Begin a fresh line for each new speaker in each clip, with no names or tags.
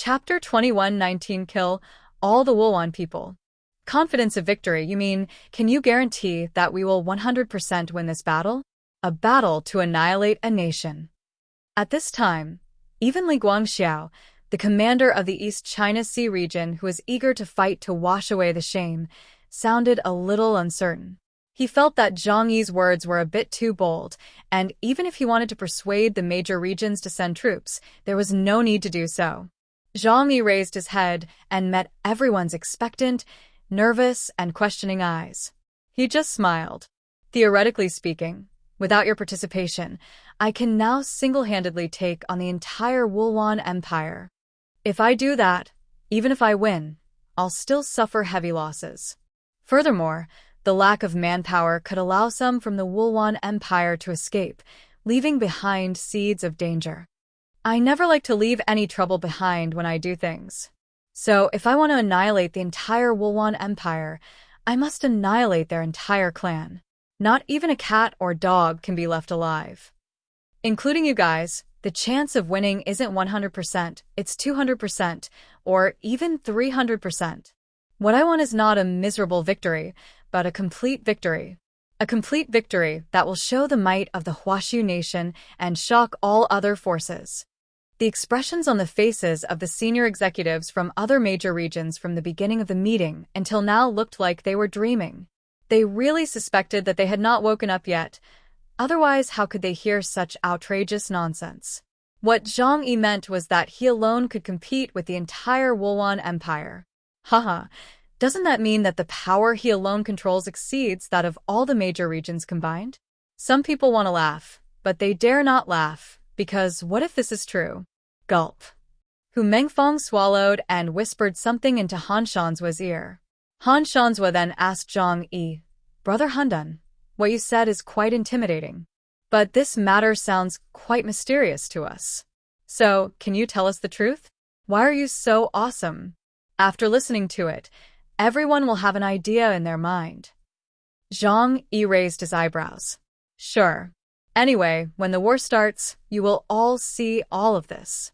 Chapter 21-19 Kill all the Wulwan people. Confidence of victory, you mean, can you guarantee that we will 100% win this battle? A battle to annihilate a nation. At this time, even Li Guangxiao, the commander of the East China Sea region who was eager to fight to wash away the shame, sounded a little uncertain. He felt that Zhang Yi's words were a bit too bold, and even if he wanted to persuade the major regions to send troops, there was no need to do so. Zhang Yi raised his head and met everyone's expectant, nervous, and questioning eyes. He just smiled. Theoretically speaking, without your participation, I can now single-handedly take on the entire Wulwan Empire. If I do that, even if I win, I'll still suffer heavy losses. Furthermore, the lack of manpower could allow some from the Wulwan Empire to escape, leaving behind seeds of danger. I never like to leave any trouble behind when I do things. So, if I want to annihilate the entire Wulwan Empire, I must annihilate their entire clan. Not even a cat or dog can be left alive. Including you guys, the chance of winning isn't 100%, it's 200%, or even 300%. What I want is not a miserable victory, but a complete victory. A complete victory that will show the might of the Huashu nation and shock all other forces. The expressions on the faces of the senior executives from other major regions from the beginning of the meeting until now looked like they were dreaming. They really suspected that they had not woken up yet. Otherwise, how could they hear such outrageous nonsense? What Zhang Yi meant was that he alone could compete with the entire Wulwan Empire. Haha, doesn't that mean that the power he alone controls exceeds that of all the major regions combined? Some people want to laugh, but they dare not laugh, because what if this is true? Gulp. Hu Mengfong swallowed and whispered something into Han Shanzua's ear. Han Shanzua then asked Zhang Yi, "Brother Hundun, what you said is quite intimidating. But this matter sounds quite mysterious to us. So, can you tell us the truth? Why are you so awesome?" After listening to it, everyone will have an idea in their mind. Zhang Yi raised his eyebrows. Sure. Anyway, when the war starts, you will all see all of this.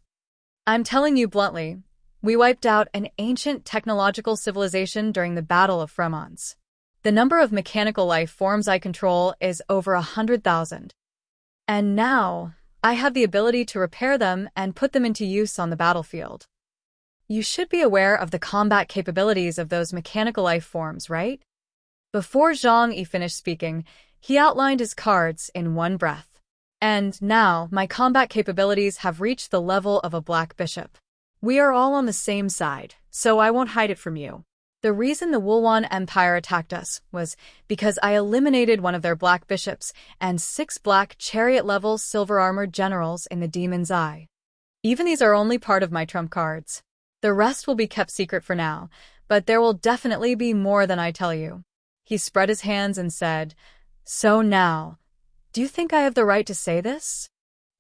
I'm telling you bluntly, we wiped out an ancient technological civilization during the Battle of Fremons. The number of mechanical life forms I control is over 100,000. And now, I have the ability to repair them and put them into use on the battlefield. You should be aware of the combat capabilities of those mechanical life forms, right? Before Zhang Yi finished speaking, he outlined his cards in one breath. And now, my combat capabilities have reached the level of a black bishop. We are all on the same side, so I won't hide it from you. The reason the Wulwan Empire attacked us was because I eliminated one of their black bishops and 6 black chariot-level silver-armored generals in the Demon's Eye. Even these are only part of my trump cards. The rest will be kept secret for now, but there will definitely be more than I tell you. He spread his hands and said, "So now, do you think I have the right to say this?"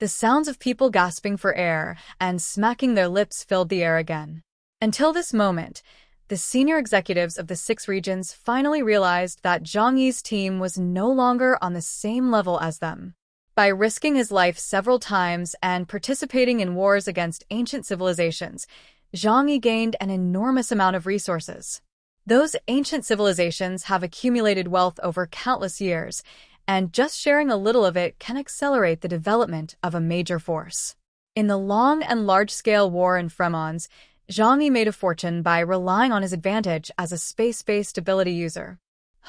The sounds of people gasping for air and smacking their lips filled the air again. Until this moment, the senior executives of the 6 regions finally realized that Zhang Yi's team was no longer on the same level as them. By risking his life several times and participating in wars against ancient civilizations, Zhang Yi gained an enormous amount of resources. Those ancient civilizations have accumulated wealth over countless years, and just sharing a little of it can accelerate the development of a major force. In the long and large-scale war in Fremons, Zhang Yi made a fortune by relying on his advantage as a space-based ability user.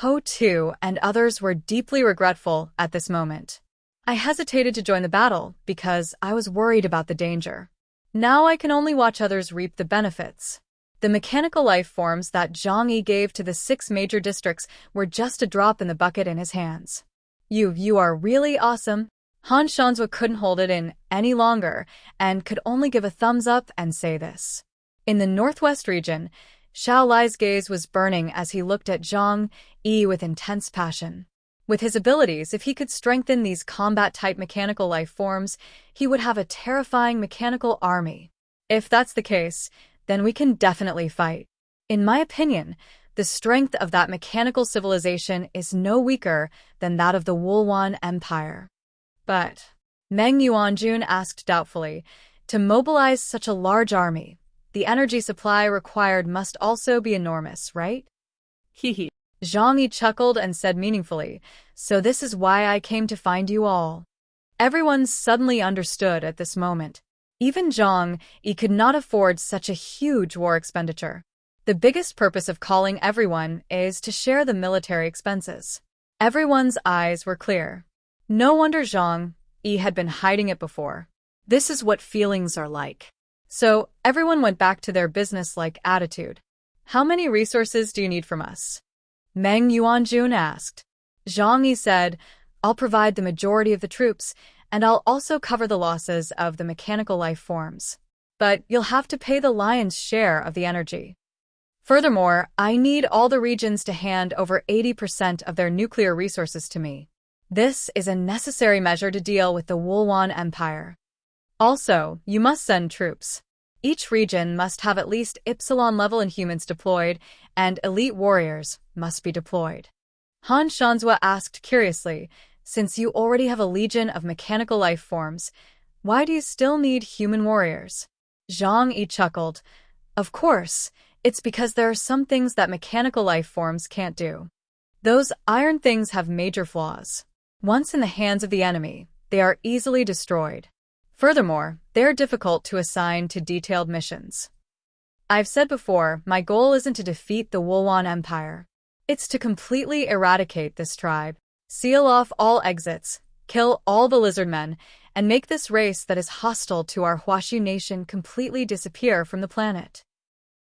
Ho Tu and others were deeply regretful at this moment. I hesitated to join the battle because I was worried about the danger. Now I can only watch others reap the benefits. The mechanical life forms that Zhang Yi gave to the 6 major districts were just a drop in the bucket in his hands. You are really awesome. Han Shanzua couldn't hold it in any longer and could only give a thumbs up and say this. In the northwest region, Xiao Lai's gaze was burning as he looked at Zhang Yi with intense passion. With his abilities, if he could strengthen these combat-type mechanical life forms, he would have a terrifying mechanical army. If that's the case, then we can definitely fight. In my opinion, the strength of that mechanical civilization is no weaker than that of the Wulwan Empire. But, Meng Yuanjun asked doubtfully, to mobilize such a large army, The energy supply required must also be enormous, right?
Hee.
Zhang Yi chuckled and said meaningfully, "So this is why I came to find you all." Everyone suddenly understood at this moment. Even Zhang Yi could not afford such a huge war expenditure. The biggest purpose of calling everyone is to share the military expenses. Everyone's eyes were clear. No wonder Zhang Yi had been hiding it before. This is what feelings are like. So everyone went back to their business-like attitude. "How many resources do you need from us?" Meng Yuanjun asked. Zhang Yi said, "I'll provide the majority of the troops, and I'll also cover the losses of the mechanical life forms. But you'll have to pay the lion's share of the energy. Furthermore, I need all the regions to hand over 80% of their nuclear resources to me. This is a necessary measure to deal with the Wulwan Empire. Also, you must send troops. Each region must have at least Epsilon-level Inhumans deployed, and elite warriors must be deployed." Han Shanzhua asked curiously, "Since you already have a legion of mechanical life forms, why do you still need human warriors?" Zhang Yi chuckled. "Of course, it's because there are some things that mechanical life forms can't do. Those iron things have major flaws. Once in the hands of the enemy, they are easily destroyed. Furthermore, they're difficult to assign to detailed missions. I've said before, my goal isn't to defeat the Wulwan Empire. It's to completely eradicate this tribe, seal off all exits, kill all the lizardmen, and make this race that is hostile to our Huaxu nation completely disappear from the planet."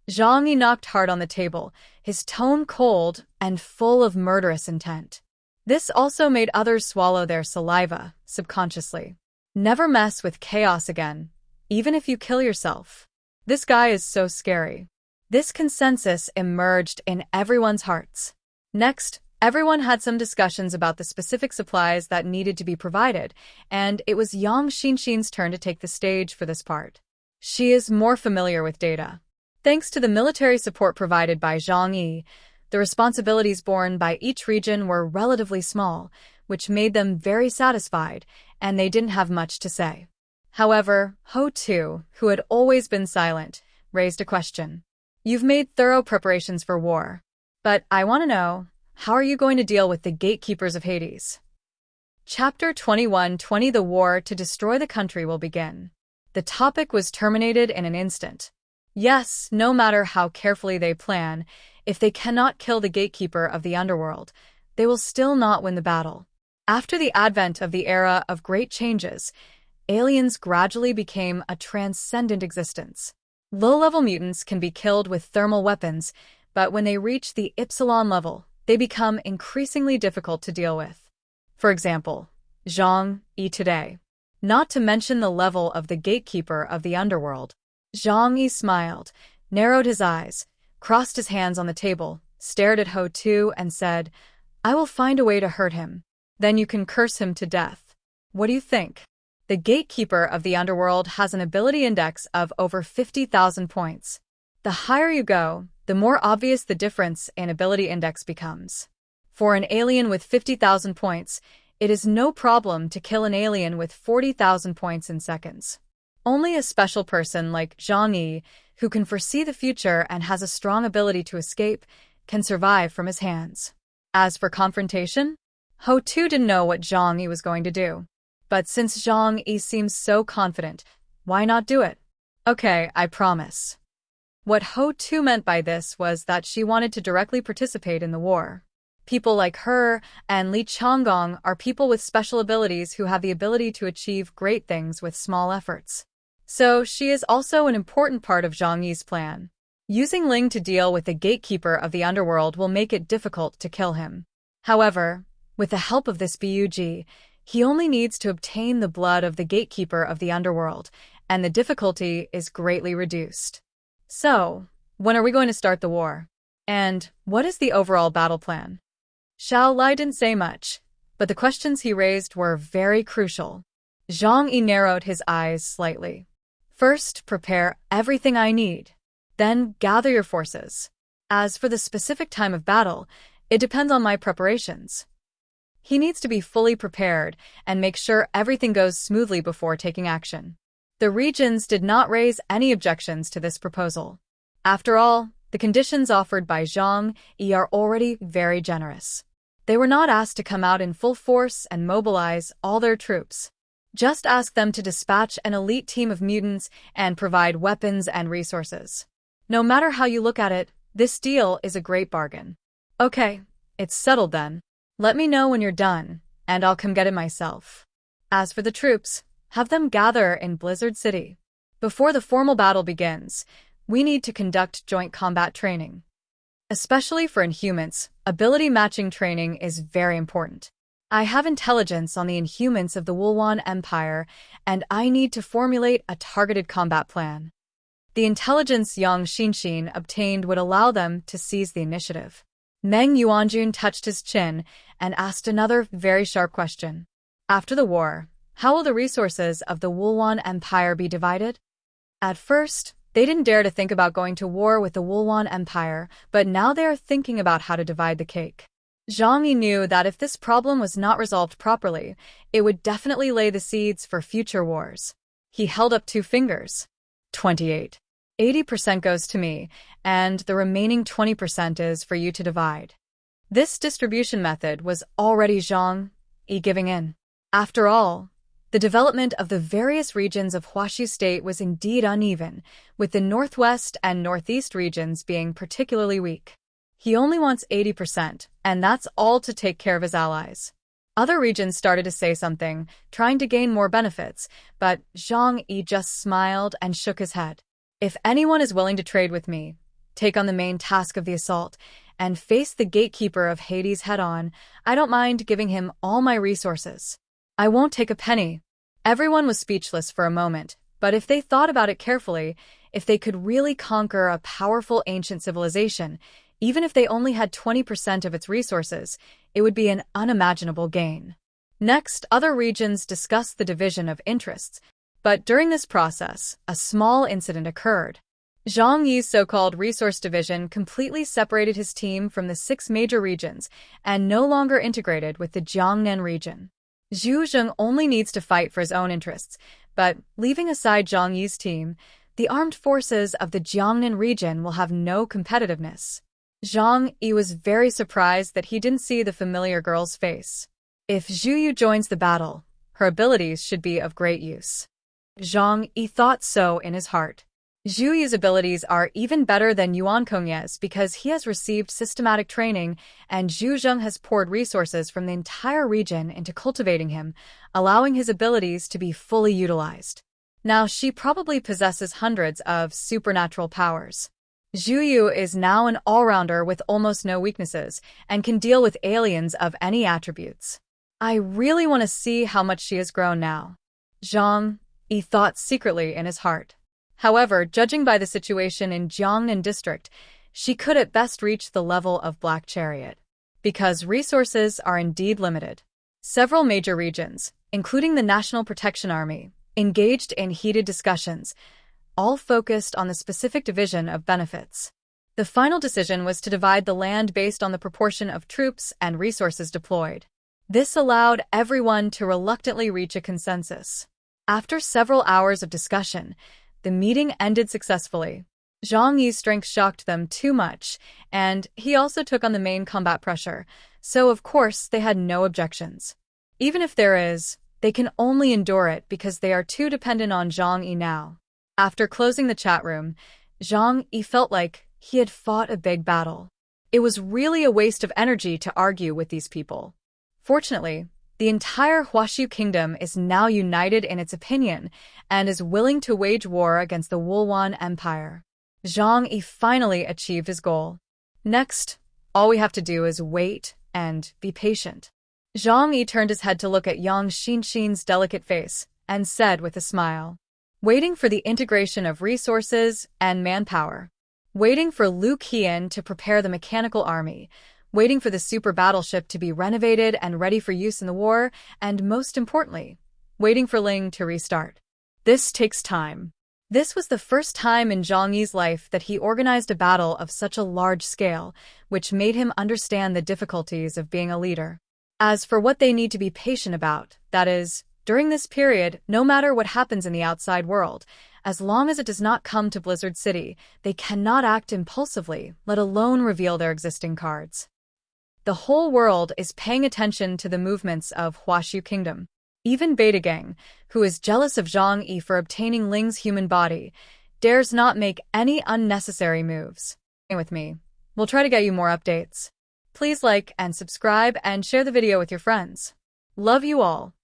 Zhang Yi knocked hard on the table, his tone cold and full of murderous intent. This also made others swallow their saliva, subconsciously. Never mess with chaos again, even if you kill yourself. This guy is so scary. This consensus emerged in everyone's hearts. Next, everyone had some discussions about the specific supplies that needed to be provided, and it was Yang Xinxin's turn to take the stage for this part. She is more familiar with data. Thanks to the military support provided by Zhang Yi, the responsibilities borne by each region were relatively small, which made them very satisfied, and they didn't have much to say. However, Ho Tu, who had always been silent, raised a question. "You've made thorough preparations for war. But I want to know, how are you going to deal with the gatekeepers of Hades?" Chapter 21:20 The war to destroy the country will begin. The topic was terminated in an instant. Yes, no matter how carefully they plan, if they cannot kill the gatekeeper of the underworld, they will still not win the battle. After the advent of the era of great changes, aliens gradually became a transcendent existence. Low-level mutants can be killed with thermal weapons, but when they reach the Epsilon level, they become increasingly difficult to deal with. For example, Zhang Yi today. Not to mention the level of the gatekeeper of the underworld. Zhang Yi smiled, narrowed his eyes, crossed his hands on the table, stared at Ho Tu, and said, "I will find a way to hurt him. Then you can curse him to death. What do you think?" The gatekeeper of the underworld has an ability index of over 50,000 points. The higher you go, the more obvious the difference in ability index becomes. For an alien with 50,000 points, it is no problem to kill an alien with 40,000 points in seconds. Only a special person like Zhang Yi, who can foresee the future and has a strong ability to escape, can survive from his hands. As for confrontation, Ho Tu didn't know what Zhang Yi was going to do. But since Zhang Yi seems so confident, why not do it? "Okay, I promise." What Ho Tu meant by this was that she wanted to directly participate in the war. People like her and Li Changgong are people with special abilities who have the ability to achieve great things with small efforts. So she is also an important part of Zhang Yi's plan. Using Ling to deal with the gatekeeper of the underworld will make it difficult to kill him. However, with the help of this BUG, he only needs to obtain the blood of the gatekeeper of the underworld, and the difficulty is greatly reduced. So, when are we going to start the war? And what is the overall battle plan? Xiao Lai didn't say much, but the questions he raised were very crucial. Zhang Yi narrowed his eyes slightly. "First, prepare everything I need. Then gather your forces. As for the specific time of battle, it depends on my preparations." He needs to be fully prepared and make sure everything goes smoothly before taking action. The regions did not raise any objections to this proposal. After all, the conditions offered by Zhang Yi are already very generous. They were not asked to come out in full force and mobilize all their troops. Just ask them to dispatch an elite team of mutants and provide weapons and resources. No matter how you look at it, this deal is a great bargain. Okay, it's settled then. Let me know when you're done, and I'll come get it myself. As for the troops, have them gather in Blizzard City. Before the formal battle begins, we need to conduct joint combat training. Especially for Inhumans, ability matching training is very important. I have intelligence on the Inhumans of the Wulwan Empire, and I need to formulate a targeted combat plan. The intelligence Yang Xinxin obtained would allow them to seize the initiative. Meng Yuanjun touched his chin and asked another very sharp question. After the war, how will the resources of the Wulwan Empire be divided? At first, they didn't dare to think about going to war with the Wulwan Empire, but now they are thinking about how to divide the cake. Zhang Yi knew that if this problem was not resolved properly, it would definitely lay the seeds for future wars. He held up 2 fingers. 28. 80% goes to me, and the remaining 20% is for you to divide. This distribution method was already Zhang Yi giving in. After all, the development of the various regions of Huaxu State was indeed uneven, with the northwest and northeast regions being particularly weak. He only wants 80%, and that's all to take care of his allies. Other regions started to say something, trying to gain more benefits, but Zhang Yi just smiled and shook his head. If anyone is willing to trade with me, take on the main task of the assault, and face the gatekeeper of Hades head-on, I don't mind giving him all my resources. I won't take a penny. Everyone was speechless for a moment, but if they thought about it carefully, if they could really conquer a powerful ancient civilization, even if they only had 20% of its resources, it would be an unimaginable gain. Next, other regions discussed the division of interests, but during this process, a small incident occurred. Zhang Yi's so-called resource division completely separated his team from the 6 major regions and no longer integrated with the Jiangnan region. Zhu Zheng only needs to fight for his own interests, but leaving aside Zhang Yi's team, the armed forces of the Jiangnan region will have no competitiveness. Zhang Yi was very surprised that he didn't see the familiar girl's face. If Zhu Yu joins the battle, her abilities should be of great use. Zhang Yi thought so in his heart. Zhu Yu's abilities are even better than Yuan Kongye's because he has received systematic training, and Zhu Zheng has poured resources from the entire region into cultivating him, allowing his abilities to be fully utilized. Now she probably possesses hundreds of supernatural powers. Zhu Yu is now an all-rounder with almost no weaknesses and can deal with aliens of any attributes. I really want to see how much she has grown now. Zhang Yi thought secretly in his heart. However, judging by the situation in Jiangnan district, she could at best reach the level of Black Chariot. Because resources are indeed limited. Several major regions, including the National Protection Army, engaged in heated discussions, all focused on the specific division of benefits. The final decision was to divide the land based on the proportion of troops and resources deployed. This allowed everyone to reluctantly reach a consensus. After several hours of discussion, the meeting ended successfully. Zhang Yi's strength shocked them too much, and he also took on the main combat pressure, so of course they had no objections. Even if there is, they can only endure it because they are too dependent on Zhang Yi now. After closing the chat room, Zhang Yi felt like he had fought a big battle. It was really a waste of energy to argue with these people. Fortunately, the entire Huaxu kingdom is now united in its opinion and is willing to wage war against the Wulwan Empire. Zhang Yi finally achieved his goal. Next, all we have to do is wait and be patient. Zhang Yi turned his head to look at Yang Xinxin's delicate face and said with a smile, waiting for the integration of resources and manpower. Waiting for Lu Qian to prepare the mechanical army. Waiting for the super battleship to be renovated and ready for use in the war, and most importantly, waiting for Ling to restart. This takes time. This was the first time in Zhang Yi's life that he organized a battle of such a large scale, which made him understand the difficulties of being a leader. As for what they need to be patient about, that is, During this period, no matter what happens in the outside world, as long as it does not come to Blizzard City, they cannot act impulsively, let alone reveal their existing cards. The whole world is paying attention to the movements of Huashu Kingdom. Even Beta Gang, who is jealous of Zhang Yi for obtaining Ling's human body, dares not make any unnecessary moves. Stay with me. We'll try to get you more updates. Please like and subscribe and share the video with your friends. Love you all.